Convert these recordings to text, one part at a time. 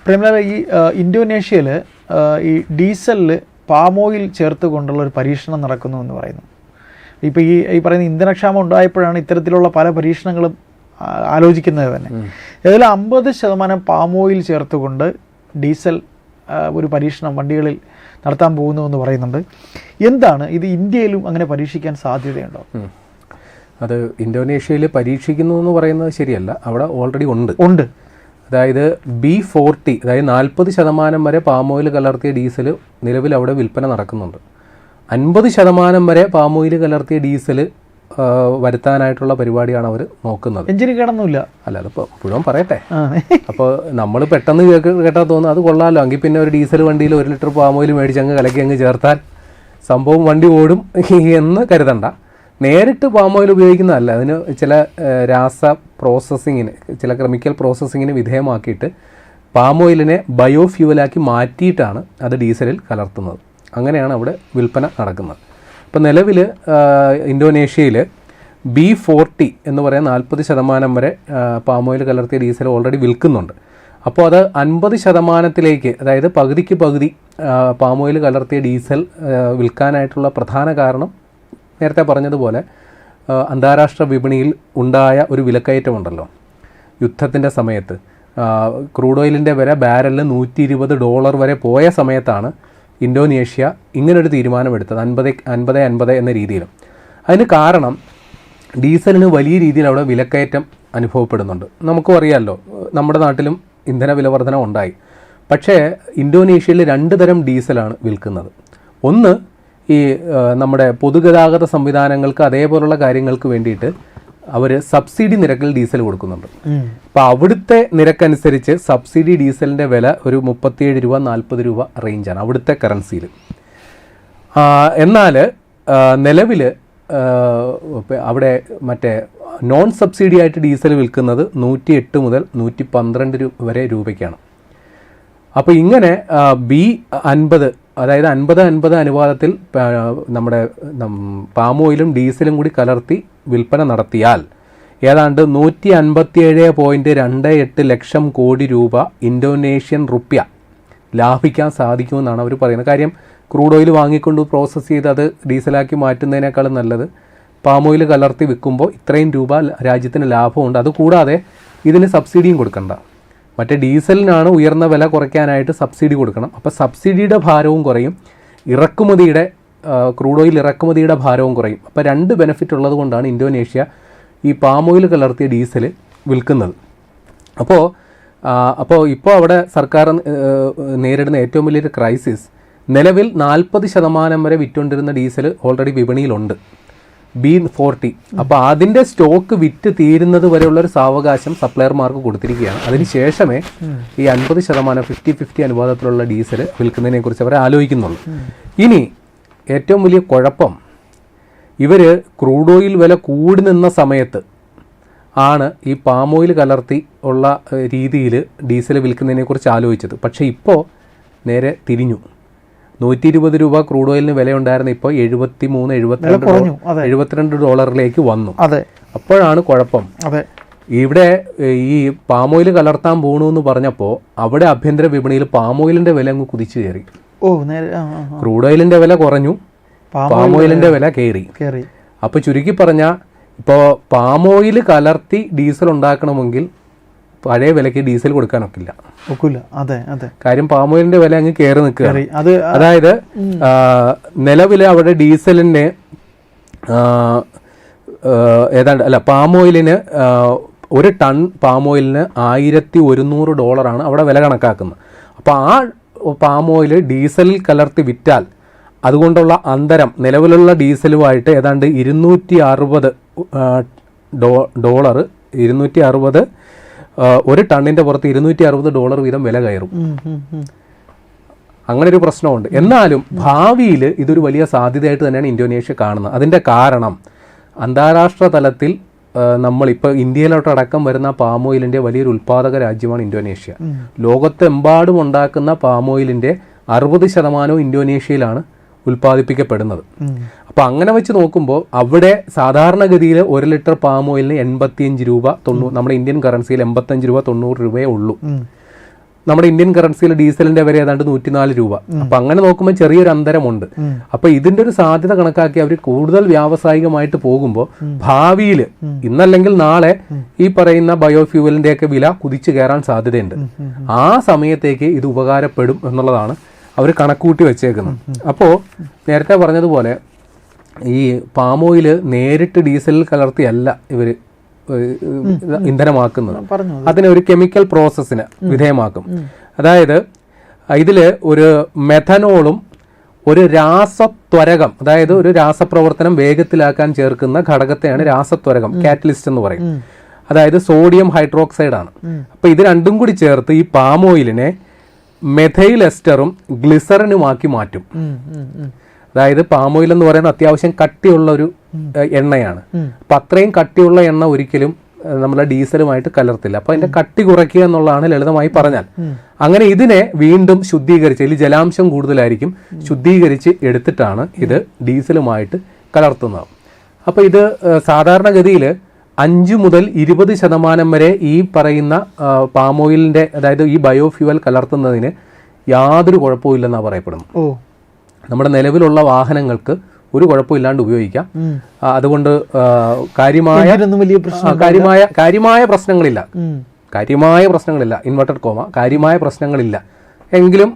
പ്രേംലാൽ, ഈ ഇന്തോനേഷ്യയിൽ ഈ ഡീസലിൽ palm oil ചേർത്ത് കൊണ്ടുള്ള ഒരു പരീക്ഷണം നടക്കുന്നു എന്ന് പറയുന്നു. ഇപ്പോൾ ഈ പറയുന്ന ഇന്ധനക്ഷാമം ഉണ്ടായപ്പോഴാണ് ഇത്തരത്തിലുള്ള പല പരീക്ഷണങ്ങളും ആലോചിക്കുന്നത് തന്നെ. ഇതിൽ 50% പാം ഓയിൽ ചേർത്തുകൊണ്ട് ഡീസൽ ഒരു പരീക്ഷണം വണ്ടികളിൽ നടത്താൻ പോകുന്നു എന്ന് പറയുന്നുണ്ട്. എന്താണ് ഇത്? ഇന്ത്യയിലും അങ്ങനെ പരീക്ഷിക്കാൻ സാധ്യതയുണ്ടോ? അത് ഇന്തോനേഷ്യയിൽ പരീക്ഷിക്കുന്നു എന്ന് പറയുന്നത് ശരിയല്ല, അവിടെ ഓൾറെഡി ഉണ്ട്. അതായത് B40, അതായത് 40% വരെ പാം ഓയിൽ കലർത്തിയ ഡീസൽ നിലവിൽ അവിടെ വിൽപ്പന നടക്കുന്നുണ്ട്. 50% വരെ പാം ഓയിൽ കലർത്തിയ ഡീസൽ വരുത്താനായിട്ടുള്ള പരിപാടിയാണ് അവർ നോക്കുന്നത്. എഞ്ചിന് കേടൊന്നുമില്ല. അല്ല, അതിപ്പോൾ മുഴുവൻ പറയട്ടെ. അപ്പോൾ നമ്മൾ പെട്ടെന്ന് കേട്ടാൽ തോന്നുന്നു അത് കൊള്ളാമല്ലോ, എങ്കിൽ പിന്നെ ഒരു ഡീസൽ വണ്ടിയിൽ 1 ലിറ്റർ പാം ഓയിൽ മേടിച്ചങ്ങ് കലക്കി അങ്ങ് ചേർത്താൽ സംഭവം വണ്ടി ഓടും എന്ന് കരുതണ്ട. നേരിട്ട് പാം ഓയിൽ ഉപയോഗിക്കുന്നതല്ല, അതിന് ചില രാസ പ്രോസസ്സിങ്ങിന്, ചില കെമിക്കൽ പ്രോസസ്സിങ്ങിന് വിധേയമാക്കിയിട്ട് പാം ഓയിലിനെ ബയോ ഫ്യൂവലാക്കി മാറ്റിയിട്ടാണ് അത് ഡീസലിൽ കലർത്തുന്നത്. അങ്ങനെയാണ് അവിടെ വിൽപ്പന നടക്കുന്നത്. ഇപ്പോൾ നിലവിൽ ഇന്തോനേഷ്യയിൽ B40 എന്ന് പറയുന്ന 40% വരെ പാം ഓയിൽ കലർത്തിയ ഡീസൽ ഓൾറെഡി വിൽക്കുന്നുണ്ട്. അപ്പോൾ അത് 50%, അതായത് പകുതിക്ക് പകുതി പാം ഓയിൽ കലർത്തിയ ഡീസൽ വിൽക്കാനായിട്ടുള്ള പ്രധാന കാരണം നേരത്തെ പറഞ്ഞതുപോലെ അന്താരാഷ്ട്ര വിപണിയിൽ ഉണ്ടായ ഒരു വിലക്കയറ്റമുണ്ടല്ലോ. യുദ്ധത്തിൻ്റെ സമയത്ത് ക്രൂഡ് ഓയിലിൻ്റെ വില ബാരലിന് $120 വരെ പോയ സമയത്താണ് ഇന്തോനേഷ്യ ഇങ്ങനൊരു തീരുമാനമെടുത്തത്, 50-50 എന്ന രീതിയിലും. അതിന് കാരണം ഡീസലിന് വലിയ രീതിയിൽ അവിടെ വിലക്കയറ്റം അനുഭവപ്പെടുന്നുണ്ട്. നമുക്കും അറിയാമല്ലോ, നമ്മുടെ നാട്ടിലും ഇന്ധന വിലവർധന ഉണ്ടായി. പക്ഷേ ഇന്തോനേഷ്യയിൽ 2 തരം ഡീസലാണ് വിൽക്കുന്നത്. ഒന്ന്, ഈ നമ്മുടെ പൊതുഗതാഗത സംവിധാനങ്ങൾക്ക് അതേപോലുള്ള കാര്യങ്ങൾക്ക് വേണ്ടിയിട്ട് അവർ സബ്സിഡി നിരക്കിൽ ഡീസൽ കൊടുക്കുന്നുണ്ട്. അപ്പോൾ അവിടുത്തെ നിരക്കനുസരിച്ച് സബ്സിഡി ഡീസലിൻ്റെ വില ഒരു 37 രൂപ 40 രൂപ റേഞ്ചാണ് അവിടുത്തെ കറൻസിയിൽ. എന്നാൽ നിലവിൽ അവിടെ മറ്റേ നോൺ സബ്സിഡി ആയിട്ട് ഡീസൽ വിൽക്കുന്നത് 108 മുതൽ 112 വരെ രൂപയ്ക്കാണ്. അപ്പോൾ ഇങ്ങനെ B50, അതായത് 50-50 അനുപാതത്തിൽ നമ്മുടെ പാം ഓയിലും ഡീസലും കൂടി കലർത്തി വിൽപ്പന നടത്തിയാൽ ഏതാണ്ട് 157.28 ലക്ഷം കോടി രൂപ ഇന്തോനേഷ്യൻ റുപ്യ ലാഭിക്കാൻ സാധിക്കുമെന്നാണ് അവർ പറയുന്നത്. കാര്യം ക്രൂഡ് ഓയിൽ വാങ്ങിക്കൊണ്ട് പ്രോസസ്സ് ചെയ്ത് അത് ഡീസലാക്കി മാറ്റുന്നതിനേക്കാളും നല്ലത് പാം ഓയിൽ കലർത്തി വിൽക്കുമ്പോൾ ഇത്രയും രൂപ രാജ്യത്തിന് ലാഭമുണ്ട്. അതുകൂടാതെ ഇതിന് സബ്സിഡിയും കൊടുക്കണ്ട. മറ്റേ ഡീസലിനാണ് ഉയർന്ന വില കുറയ്ക്കാനായിട്ട് സബ്സിഡി കൊടുക്കണം. അപ്പോൾ സബ്സിഡിയുടെ ഭാരവും കുറയും, ഇറക്കുമതിയുടെ ക്രൂഡ് ഓയിൽ ഇറക്കുമതിയുടെ ഭാരവും കുറയും. അപ്പോൾ 2 ബെനിഫിറ്റ് ഉള്ളത് കൊണ്ടാണ് ഇന്തോനേഷ്യ ഈ പാം ഓയിൽ കലർത്തിയ ഡീസൽ വിൽക്കുന്നത്. അപ്പോൾ ഇപ്പോൾ അവിടെ സർക്കാർ നേരിടുന്ന ഏറ്റവും വലിയൊരു ക്രൈസിസ്, നിലവിൽ 40% വരെ വിറ്റുകൊണ്ടിരുന്ന ഡീസൽ ഓൾറെഡി വിപണിയിലുണ്ട്, B40. അപ്പോൾ അതിൻ്റെ സ്റ്റോക്ക് വിറ്റ് തീരുന്നത് വരെയുള്ളൊരു സാവകാശം സപ്ലയർമാർക്ക് കൊടുത്തിരിക്കുകയാണ്. അതിനുശേഷമേ ഈ 50% 50-50 അനുപാതത്തിലുള്ള ഡീസൽ വിൽക്കുന്നതിനെ കുറിച്ച് അവർ ആലോചിക്കുന്നുള്ളൂ. ഇനി ഏറ്റവും വലിയ കുഴപ്പം, ഇവർ ക്രൂഡ് ഓയിൽ വില കൂടി നിന്ന സമയത്ത് ആണ് ഈ പാം ഓയിൽ കലർത്തി ഉള്ള രീതിയിൽ ഡീസൽ വിൽക്കുന്നതിനെ കുറിച്ച് ആലോചിച്ചത്. പക്ഷേ ഇപ്പോൾ നേരെ തിരിഞ്ഞു. 120 രൂപ ക്രൂഡ് ഓയിലിന് വിലയുണ്ടായിരുന്ന ഇപ്പോൾ $72 വന്നു. അപ്പോഴാണ് കുഴപ്പം. ഇവിടെ ഈ പാം ഓയിൽ കലർത്താൻ പോകണമെന്ന് പറഞ്ഞപ്പോൾ അവിടെ ആഭ്യന്തര വിപണിയിൽ പാം ഓയിലിന്റെ വില അങ്ങ് കുതിച്ചു കയറി. ക്രൂഡ് ഓയിലിന്റെ വില കുറഞ്ഞു, പാം ഓയിലിന്റെ വില കയറി. അപ്പോൾ ചുരുക്കി പറഞ്ഞാൽ ഇപ്പോൾ പാം ഓയിൽ കലർത്തി ഡീസൽ ഉണ്ടാക്കണമെങ്കിൽ പഴയ വിലയ്ക്ക് ഡീസൽ കൊടുക്കാനൊക്കില്ല. കാര്യം പാം ഓയിലിന്റെ വില അങ്ങ് കയറി നിൽക്കുകയാണ്. അതായത് നിലവിൽ അവിടെ ഡീസലിന് ഏതാണ്ട് പാം ഓയിലിന് 1 ടൺ പാം ഓയിലിന് $1100 അവിടെ വില കണക്കാക്കുന്നത്. അപ്പോൾ ആ പാം ഓയിൽ ഡീസലിൽ കലർത്തി വിറ്റാൽ അതുകൊണ്ടുള്ള അന്തരം നിലവിലുള്ള ഡീസലുമായിട്ട് ഏതാണ്ട് $260 1 ടണ്ണിൻ്റെ പുറത്ത് $260 വീതം വില കയറും. അങ്ങനെ ഒരു പ്രശ്നമുണ്ട്. എന്നാലും ഭാവിയിൽ ഇതൊരു വലിയ സാധ്യതയായിട്ട് തന്നെയാണ് ഇന്തോനേഷ്യ കാണുന്നത്. അതിൻ്റെ കാരണം അന്താരാഷ്ട്ര തലത്തിൽ നമ്മളിപ്പോൾ ഇന്ത്യയിലോട്ടടക്കം വരുന്ന പാം ഓയിലിൻ്റെ വലിയൊരു ഉൽപ്പാദക രാജ്യമാണ് ഇന്തോനേഷ്യ. ലോകത്തെമ്പാടും ഉണ്ടാക്കുന്ന പാം ഓയിലിൻ്റെ 60% ഇന്തോനേഷ്യയിലാണ് ഉൽപ്പാദിപ്പിക്കപ്പെടുന്നത്. അപ്പോൾ അങ്ങനെ വെച്ച് നോക്കുമ്പോൾ അവിടെ സാധാരണഗതിയിൽ 1 ലിറ്റർ പാം ഓയിലിന് 85 രൂപ 90, നമ്മുടെ ഇന്ത്യൻ കറൻസിയിൽ 85 രൂപ 90 രൂപയേ ഉള്ളൂ. നമ്മുടെ ഇന്ത്യൻ കറൻസിയിൽ ഡീസലിന്റെ വില ഏതാണ്ട് 104 രൂപ. അപ്പൊ അങ്ങനെ നോക്കുമ്പോൾ ചെറിയൊരു അന്തരമുണ്ട്. അപ്പൊ ഇതിന്റെ ഒരു സാധ്യത കണക്കാക്കി അവർ കൂടുതൽ വ്യാവസായികമായിട്ട് പോകുമ്പോൾ ഭാവിയിൽ ഇന്നല്ലെങ്കിൽ നാളെ ഈ പറയുന്ന ബയോഫ്യൂവലിന്റെ ഒക്കെ വില കുതിച്ചു കയറാൻ സാധ്യതയുണ്ട്. ആ സമയത്തേക്ക് ഇത് ഉപകാരപ്പെടും എന്നുള്ളതാണ് അവർ കണക്കൂട്ടി വെച്ചേക്കുന്നത്. അപ്പോൾ നേരത്തെ പറഞ്ഞതുപോലെ ഈ പാം ഓയിൽ നേരിട്ട് ഡീസലിൽ കലർത്തിയല്ല ഇവര് ഇന്ധനമാക്കുന്നത്. അതിനെ ഒരു കെമിക്കൽ പ്രോസസ്സിന് വിധേയമാക്കും. അതായത് ഇതില് ഒരു മെഥനോളും ഒരു രാസത്വരകം, അതായത് ഒരു രാസപ്രവർത്തനം വേഗത്തിലാക്കാൻ ചേർക്കുന്ന ഘടകത്തെയാണ് രാസത്വരകം, കാറ്റലിസ്റ്റ് എന്ന് പറയും. അതായത് സോഡിയം ഹൈഡ്രോക്സൈഡ് ആണ്. അപ്പൊ ഇത് രണ്ടും കൂടി ചേർത്ത് ഈ പാം ഓയിലിനെ മെഥൈൽ എസ്റ്ററും ഗ്ലിസറിനുമാക്കി മാറ്റും. അതായത് പാം ഓയിൽ എന്ന് പറയുന്നത് അത്യാവശ്യം കട്ടിയുള്ള ഒരു എണ്ണയാണ്. അപ്പൊ അത്രയും കട്ടിയുള്ള എണ്ണ ഒരിക്കലും നമ്മളെ ഡീസലുമായിട്ട് കലർത്തില്ല. അപ്പൊ അതിന്റെ കട്ടി കുറയ്ക്കുക എന്നുള്ളതാണ് ലളിതമായി പറഞ്ഞാൽ. അങ്ങനെ ഇതിനെ വീണ്ടും ശുദ്ധീകരിച്ച്, ഇതിൽ ജലാംശം കൂടുതലായിരിക്കും, ശുദ്ധീകരിച്ച് എടുത്തിട്ടാണ് ഇത് ഡീസലുമായിട്ട് കലർത്തുന്നത്. അപ്പൊ ഇത് സാധാരണഗതിയിൽ 5 മുതൽ 20% വരെ ഈ പറയുന്ന പാം ഓയിലിന്റെ, അതായത് ഈ ബയോഫ്യൂവൽ കലർത്തുന്നതിന് യാതൊരു കുഴപ്പമില്ലെന്നാണ് പറയപ്പെടുന്നത്. നമ്മുടെ നിലവിലുള്ള വാഹനങ്ങൾക്ക് ഒരു കുഴപ്പമില്ലാണ്ട് ഉപയോഗിക്കാം. അതുകൊണ്ട് കാര്യമായ പ്രശ്നങ്ങളില്ല. ഇൻവെർട്ടഡ് കോമ കാര്യമായ പ്രശ്നങ്ങളില്ല. എങ്കിലും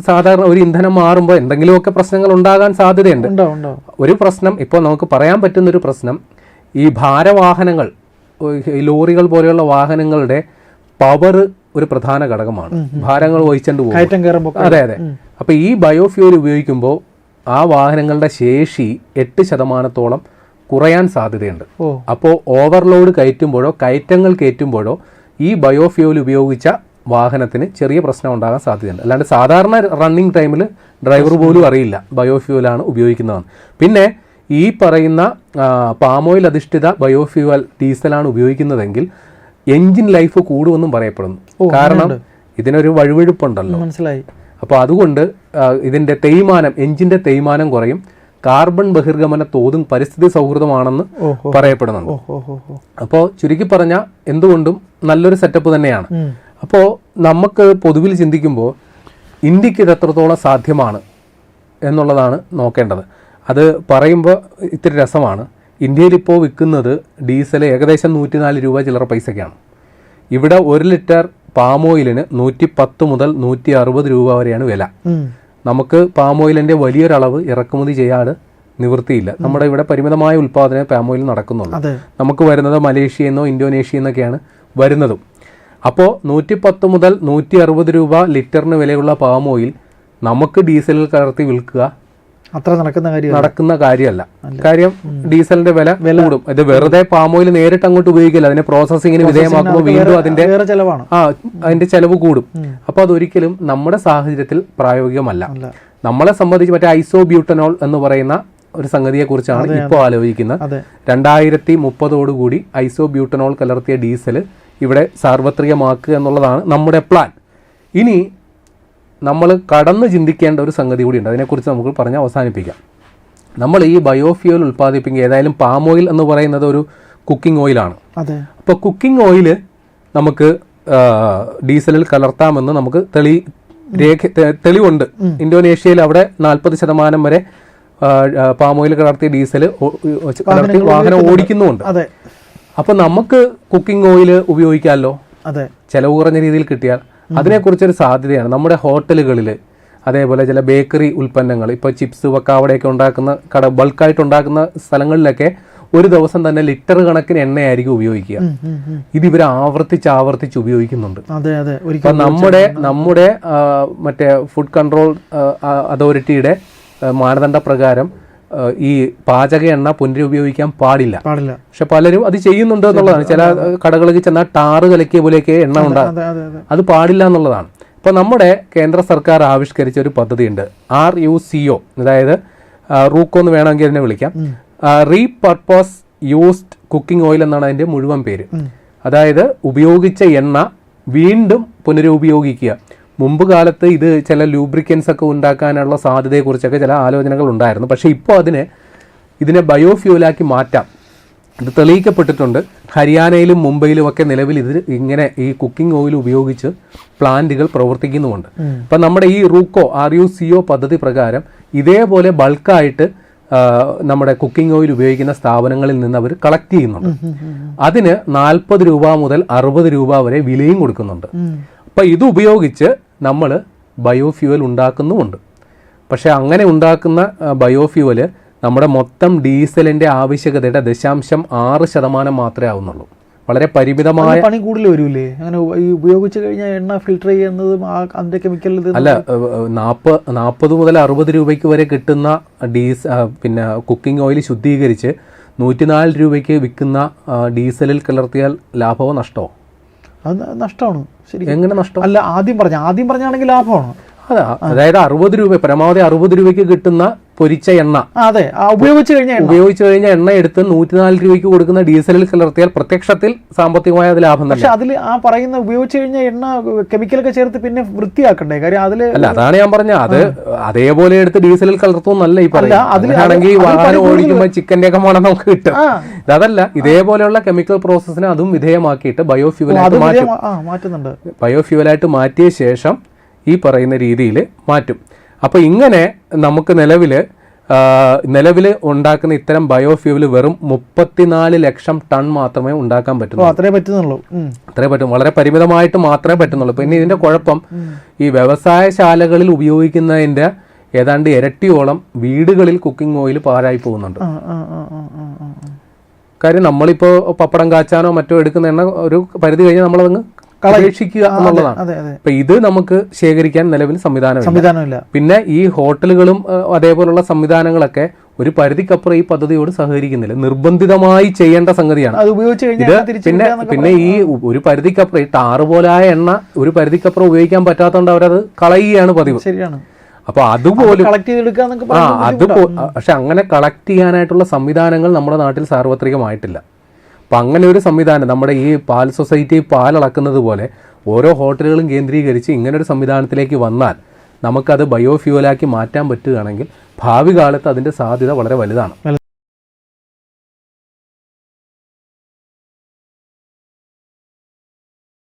സാധാരണ ഒരു ഇന്ധനം മാറുമ്പോൾ എന്തെങ്കിലുമൊക്കെ പ്രശ്നങ്ങൾ ഉണ്ടാകാൻ സാധ്യതയുണ്ട്. ഒരു പ്രശ്നം ഇപ്പോൾ നമുക്ക് പറയാൻ പറ്റുന്ന ഒരു പ്രശ്നം, ഈ ഭാരവാഹനങ്ങൾ, ലോറികൾ പോലെയുള്ള വാഹനങ്ങളുടെ പവർ ഒരു പ്രധാന ഘടകമാണ്. ഭാരങ്ങൾ വഹിച്ചുകൊണ്ട് പോകും. അതെ. അപ്പൊ ഈ ബയോഫ്യൂൽ ഉപയോഗിക്കുമ്പോൾ ആ വാഹനങ്ങളുടെ ശേഷി 8% കുറയാൻ സാധ്യതയുണ്ട്. അപ്പോൾ ഓവർലോഡ് കയറ്റങ്ങൾ കയറ്റുമ്പോഴോ ഈ ബയോഫ്യൂൽ ഉപയോഗിച്ച വാഹനത്തിന് ചെറിയ പ്രശ്നം ഉണ്ടാകാൻ സാധ്യതയുണ്ട്. അല്ലാണ്ട് സാധാരണ റണ്ണിങ് ടൈമിൽ ഡ്രൈവർ പോലും അറിയില്ല ബയോഫ്യൂലാണ് ഉപയോഗിക്കുന്നതാണ്. പിന്നെ ഈ പറയുന്ന പാം ഓയിൽ അധിഷ്ഠിത ബയോഫ്യൂവൽ ഡീസലാണ് ഉപയോഗിക്കുന്നതെങ്കിൽ എൻജിൻ ലൈഫ് കൂടുമെന്നും പറയപ്പെടുന്നു. കാരണം ഇതിനൊരു വഴുവഴുപ്പുണ്ടല്ലോ. മനസ്സിലായി. അപ്പോൾ അതുകൊണ്ട് ഇതിന്റെ എഞ്ചിന്റെ തേയ്മാനം കുറയും. കാർബൺ ബഹിർഗമന തോതും പരിസ്ഥിതി സൗഹൃദമാണെന്ന് പറയപ്പെടുന്നുണ്ട്. അപ്പോൾ ചുരുക്കി പറഞ്ഞ എന്തുകൊണ്ടും നല്ലൊരു സെറ്റപ്പ് തന്നെയാണ്. അപ്പോൾ നമുക്ക് പൊതുവിൽ ചിന്തിക്കുമ്പോൾ ഇന്ത്യക്ക് ഇത് എത്രത്തോളം സാധ്യമാണ് എന്നുള്ളതാണ് നോക്കേണ്ടത്. അത് പറയുമ്പോൾ ഇത്തിരി രസമാണ്. ഇന്ത്യയിൽ ഇപ്പോൾ വിൽക്കുന്നത് ഡീസൽ ഏകദേശം 104 രൂപ ചില്ലറ പൈസയ്ക്കാണ്. ഇവിടെ 1 ലിറ്റർ പാം ഓയിലിന് 110 മുതൽ 160 രൂപ വരെയാണ് വില. നമുക്ക് പാം ഓയിലിന്റെ വലിയൊരളവ് ഇറക്കുമതി ചെയ്യാതെ നിവൃത്തിയില്ല. നമ്മുടെ ഇവിടെ പരിമിതമായ ഉൽപ്പാദനം പാം ഓയിൽ നടക്കുന്നുള്ളൂ. നമുക്ക് വരുന്നത് മലേഷ്യയിൽ നിന്നോ ഇന്തോനേഷ്യയിൽ നിന്നൊക്കെയാണ് വരുന്നതും. അപ്പോൾ 110 മുതൽ 160 രൂപ ലിറ്ററിന് വിലയുള്ള പാം ഓയിൽ നമുക്ക് ഡീസലിൽ കലർത്തി വിൽക്കുക അത്ര നടക്കുന്ന കാര്യമല്ല. കാര്യം ഡീസലിന്റെ വില കൂടും. ഇത് വെറുതെ പാം ഓയിൽ നേരിട്ട് അങ്ങോട്ട് ഉപയോഗിക്കില്ല. അതിനെ പ്രോസസ്സിങ്ങിന് വിധേയമാക്കുമ്പോൾ വീണ്ടും അതിന്റെ ചെലവ് കൂടും. അപ്പൊ അതൊരിക്കലും നമ്മുടെ സാഹചര്യത്തിൽ പ്രായോഗികമല്ല. നമ്മളെ സംബന്ധിച്ച് മറ്റേ ഐസോബ്യൂട്ടനോൾ എന്ന് പറയുന്ന ഒരു സംഗതിയെ കുറിച്ചാണ് ഇപ്പോൾ ആലോചിക്കുന്നത്. 2030 ഐസോബ്യൂട്ടനോൾ കലർത്തിയ ഡീസൽ ഇവിടെ സാർവത്രികമാക്കുക എന്നുള്ളതാണ് നമ്മുടെ പ്ലാൻ. ഇനി നമ്മൾ കടന്ന് ചിന്തിക്കേണ്ട ഒരു സംഗതി കൂടിയുണ്ട്. അതിനെക്കുറിച്ച് നമുക്ക് പറഞ്ഞ് അവസാനിപ്പിക്കാം. നമ്മൾ ഈ ബയോഫ്യൂൽ ഉൽപ്പാദിപ്പിക്കുക, ഏതായാലും പാം ഓയിൽ എന്ന് പറയുന്നത് ഒരു കുക്കിംഗ് ഓയിലാണ്. അപ്പോൾ കുക്കിംഗ് ഓയിൽ നമുക്ക് ഡീസലിൽ കലർത്താമെന്ന് നമുക്ക് തെളിവുണ്ട്. ഇന്തോനേഷ്യയിൽ അവിടെ 40% വരെ പാം ഓയിൽ കലർത്തിയ ഡീസൽ കലർത്തി വാഹനം ഓടിക്കുന്നുമുണ്ട്. അപ്പൊ നമുക്ക് കുക്കിംഗ് ഓയിൽ ഉപയോഗിക്കാമല്ലോ, ചെലവ് കുറഞ്ഞ രീതിയിൽ കിട്ടിയാൽ. അതിനെക്കുറിച്ചൊരു സാധ്യതയാണ് നമ്മുടെ ഹോട്ടലുകളിൽ, അതേപോലെ ചില ബേക്കറി ഉൽപ്പന്നങ്ങൾ, ഇപ്പോൾ ചിപ്സ് പക്കാവടയൊക്കെ ഉണ്ടാക്കുന്ന ബൾക്കായിട്ട് ഉണ്ടാക്കുന്ന സ്ഥലങ്ങളിലൊക്കെ ഒരു ദിവസം തന്നെ ലിറ്റർ കണക്കിന് എണ്ണയായിരിക്കും ഉപയോഗിക്കുക. ഇത് ഇവർ ആവർത്തിച്ച് ഉപയോഗിക്കുന്നുണ്ട്. അപ്പൊ നമ്മുടെ മറ്റേ ഫുഡ് കൺട്രോൾ അതോറിറ്റിയുടെ മാനദണ്ഡ പ്രകാരം ഈ പാചക എണ്ണ പുനരുപയോഗിക്കാൻ പാടില്ല. പക്ഷെ പലരും അത് ചെയ്യുന്നുണ്ട് എന്നുള്ളതാണ്. ചില കടകളിലേക്ക് ചെന്നാൽ ടാറ് കലക്കിയ പോലെയൊക്കെ എണ്ണ ഉണ്ടാകും. അത് പാടില്ല എന്നുള്ളതാണ്. ഇപ്പൊ നമ്മുടെ കേന്ദ്ര സർക്കാർ ആവിഷ്കരിച്ച ഒരു പദ്ധതിയുണ്ട്, RUCO, അതായത് റൂക്കോ എന്ന് വേണമെങ്കിൽ അതിനെ വിളിക്കാം. റീപർപ്പസ് യൂസ്ഡ് കുക്കിംഗ് ഓയിൽ എന്നാണ് അതിന്റെ മുഴുവൻ പേര്. അതായത് ഉപയോഗിച്ച എണ്ണ വീണ്ടും പുനരുപയോഗിക്കുക. മുമ്പ് കാലത്ത് ഇത് ചില ലൂബ്രിക്കൻസ് ഒക്കെ ഉണ്ടാക്കാനുള്ള സാധ്യതയെക്കുറിച്ചൊക്കെ ചില ആലോചനകൾ ഉണ്ടായിരുന്നു. പക്ഷേ ഇപ്പോൾ ഇതിനെ ബയോഫ്യൂലാക്കി മാറ്റാം ഇത് തെളിയിക്കപ്പെട്ടിട്ടുണ്ട്. ഹരിയാനയിലും മുംബൈയിലും ഒക്കെ നിലവിൽ ഇത് ഇങ്ങനെ ഈ കുക്കിംഗ് ഓയിൽ ഉപയോഗിച്ച് പ്ലാന്റുകൾ പ്രവർത്തിക്കുന്നുമുണ്ട്. അപ്പം നമ്മുടെ ഈ RUCO പദ്ധതി പ്രകാരം ഇതേപോലെ ബൾക്കായിട്ട് നമ്മുടെ കുക്കിംഗ് ഓയിൽ ഉപയോഗിക്കുന്ന സ്ഥാപനങ്ങളിൽ നിന്ന് അവർ കളക്ട് ചെയ്യുന്നുണ്ട്. അതിന് 40 രൂപ മുതൽ 60 രൂപ വരെ വിലയും കൊടുക്കുന്നുണ്ട്. അപ്പം ഇത് ഉപയോഗിച്ച് നമ്മൾ ബയോഫ്യൂവൽ ഉണ്ടാക്കുന്നുമുണ്ട്. പക്ഷേ അങ്ങനെ ഉണ്ടാക്കുന്ന ബയോഫ്യൂവൽ നമ്മുടെ മൊത്തം ഡീസലിൻ്റെ ആവശ്യകതയുടെ 0.6% മാത്രമേ ആവുന്നുള്ളൂ. വളരെ പരിമിതമായ പണി കൂടുതൽ വരൂലേ അങ്ങനെ ഈ ഉപയോഗിച്ച് കഴിഞ്ഞാൽ എണ്ണ ഫിൽട്ടർ ചെയ്യുന്നതും അതിന്റെ കെമിക്കൽ അല്ല. 40 മുതൽ 60 രൂപയ്ക്ക് വരെ കിട്ടുന്ന പിന്നെ കുക്കിംഗ് ഓയിൽ ശുദ്ധീകരിച്ച് 104 രൂപയ്ക്ക് വിൽക്കുന്ന ഡീസലിൽ കലർത്തിയാൽ ലാഭമോ നഷ്ടമോ? അത് നഷ്ടമാണ്. ശരി, എങ്ങനെ നഷ്ടം? അല്ല, ആദ്യം പറഞ്ഞാണെങ്കിൽ ലാഭമാണ്. അതെ, അതായത് 60 രൂപ, പരമാവധി 60 രൂപയ്ക്ക് കിട്ടുന്ന പൊരിച്ച എണ്ണ, അതെ, ഉപയോഗിച്ച് കഴിഞ്ഞ എണ്ണ എടുത്ത് 104 രൂപയ്ക്ക് കൊടുക്കുന്ന ഡീസലിൽ കലർത്തിയാൽ പ്രത്യക്ഷത്തിൽ സാമ്പത്തികമായ അത് ലാഭം തന്നെ. പക്ഷെ അതിൽ ആ പറയുന്ന ഉപയോഗിച്ച് കഴിഞ്ഞ എണ്ണ കെമിക്കലൊക്കെ ചേർത്ത് പിന്നെ വൃത്തിയാക്കണ്ടേ? കാര്യം അതിൽ അല്ല, അതാണ് ഞാൻ പറഞ്ഞ അത് അതേപോലെ എടുത്ത് ഡീസലിൽ കലർത്തുന്നല്ല ഈ പറയുന്നത്. അതിലാണെങ്കിൽ വാഹനം ഓടിക്കുമ്പോൾ ചിക്കന്റെ ഒക്കെ മണം നമുക്ക് കിട്ടും. അതല്ല, ഇതേപോലെയുള്ള കെമിക്കൽ പ്രോസസ്സിനെ അതും വിധേയമാക്കിയിട്ട് ബയോഫ്യൂവലായിട്ട് മാറ്റുന്നുണ്ട്. ബയോഫ്യൂവലായിട്ട് മാറ്റിയ ശേഷം ഈ പറയുന്ന രീതിയിൽ മാറ്റും. അപ്പോൾ ഇങ്ങനെ നമുക്ക് നിലവിൽ ഉണ്ടാക്കുന്ന ഇത്തരം ബയോഫ്യൂവൽ വെറും 34 ലക്ഷം ടൺ മാത്രമേ ഉണ്ടാക്കാൻ പറ്റുള്ളൂ. അത്രേ പറ്റും. വളരെ പരിമിതമായിട്ട് മാത്രമേ പറ്റുന്നുള്ളൂ. പിന്നെ ഇതിന്റെ കുഴപ്പം ഈ വ്യവസായശാലകളിൽ ഉപയോഗിക്കുന്നതിന്റെ ഏതാണ്ട് ഇരട്ടിയോളം വീടുകളിൽ കുക്കിംഗ് ഓയിൽ പാഴായി പോകുന്നുണ്ട്. കാര്യം നമ്മളിപ്പോൾ പപ്പടം കാച്ചാനോ മറ്റോ എടുക്കുന്ന എണ്ണ ഒരു പരിധി കഴിഞ്ഞാൽ നമ്മളതങ്ങ് കളക്ഷിക്കുക എന്നുള്ളതാണ്. അപ്പൊ ഇത് നമുക്ക് ശേഖരിക്കാൻ നിലവിൽ സംവിധാനമില്ല. പിന്നെ ഈ ഹോട്ടലുകളും അതേപോലുള്ള സംവിധാനങ്ങളൊക്കെ ഒരു പരിധിക്കപ്പുറം ഈ പദ്ധതിയോട് സഹകരിക്കുന്നില്ല. നിർബന്ധിതമായി ചെയ്യേണ്ട സംഗതിയാണ് ഇത്. പിന്നെ ഈ ഒരു പരിധിക്കപ്പുറം ഈ ടാറ് പോലായ എണ്ണ ഒരു പരിധിക്കപ്പുറം ഉപയോഗിക്കാൻ പറ്റാത്തതുകൊണ്ട് അവരത് കളയുകയാണ് പതിവ്. ശരിയാണ്. അപ്പൊ അതുപോലും പക്ഷെ അങ്ങനെ കളക്ട് ചെയ്യാനായിട്ടുള്ള സംവിധാനങ്ങൾ നമ്മുടെ നാട്ടിൽ സാർവത്രികമായിട്ടില്ല. അപ്പം അങ്ങനെ ഒരു സംവിധാനം നമ്മുടെ ഈ പാൽ സൊസൈറ്റി പാലളക്കുന്നത് പോലെ ഓരോ ഹോട്ടലുകളും കേന്ദ്രീകരിച്ച് ഇങ്ങനൊരു സംവിധാനത്തിലേക്ക് വന്നാൽ നമുക്കത് ബയോഫ്യൂവലാക്കി മാറ്റാൻ പറ്റുകയാണെങ്കിൽ ഭാവി കാലത്ത് അതിൻ്റെ സാധ്യത വളരെ വലുതാണ്.